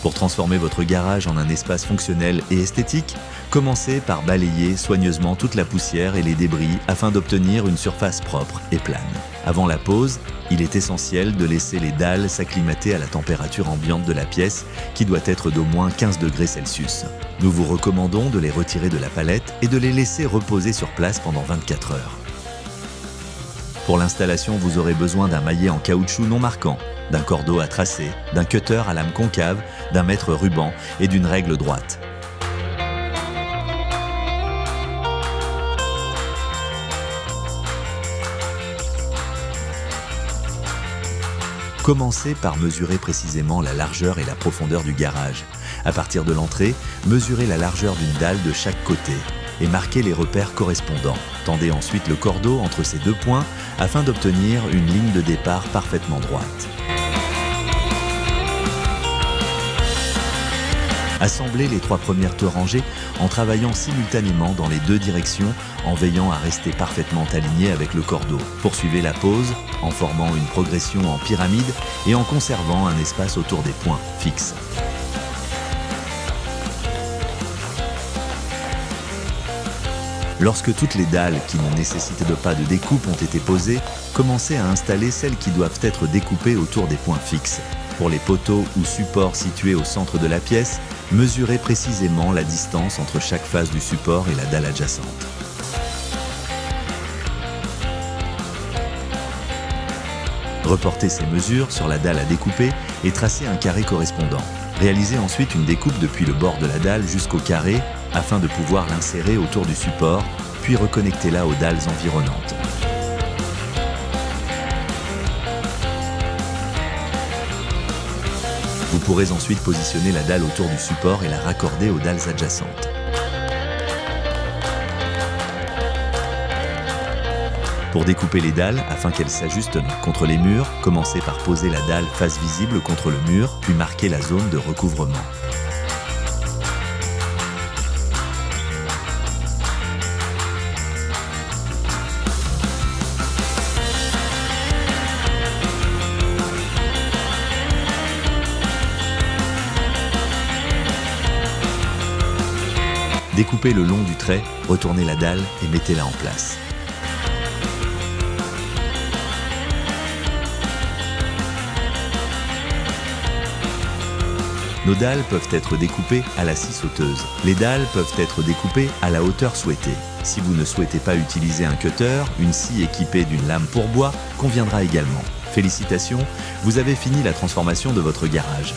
Pour transformer votre garage en un espace fonctionnel et esthétique, commencez par balayer soigneusement toute la poussière et les débris afin d'obtenir une surface propre et plane. Avant la pose, il est essentiel de laisser les dalles s'acclimater à la température ambiante de la pièce qui doit être d'au moins 15 degrés Celsius. Nous vous recommandons de les retirer de la palette et de les laisser reposer sur place pendant 24 heures. Pour l'installation, vous aurez besoin d'un maillet en caoutchouc non marquant, d'un cordeau à tracer, d'un cutter à lame concave, d'un mètre ruban et d'une règle droite. Commencez par mesurer précisément la largeur et la profondeur du garage. À partir de l'entrée, mesurez la largeur d'une dalle de chaque côté et marquez les repères correspondants. Tendez ensuite le cordeau entre ces deux points afin d'obtenir une ligne de départ parfaitement droite. Assemblez les 3 premières tours rangées en travaillant simultanément dans les 2 directions en veillant à rester parfaitement aligné avec le cordeau. Poursuivez la pose en formant une progression en pyramide et en conservant un espace autour des points fixes. Lorsque toutes les dalles qui ne nécessitent pas de découpe ont été posées, commencez à installer celles qui doivent être découpées autour des points fixes. Pour les poteaux ou supports situés au centre de la pièce, mesurez précisément la distance entre chaque face du support et la dalle adjacente. Reportez ces mesures sur la dalle à découper et tracez un carré correspondant. Réalisez ensuite une découpe depuis le bord de la dalle jusqu'au carré afin de pouvoir l'insérer autour du support, puis reconnectez-la aux dalles environnantes. Vous pourrez ensuite positionner la dalle autour du support et la raccorder aux dalles adjacentes. Pour découper les dalles, afin qu'elles s'ajustent contre les murs, commencez par poser la dalle face visible contre le mur, puis marquez la zone de recouvrement. Découpez le long du trait, retournez la dalle et mettez-la en place. Nos dalles peuvent être découpées à la scie sauteuse. Les dalles peuvent être découpées à la hauteur souhaitée. Si vous ne souhaitez pas utiliser un cutter, une scie équipée d'une lame pour bois conviendra également. Félicitations, vous avez fini la transformation de votre garage.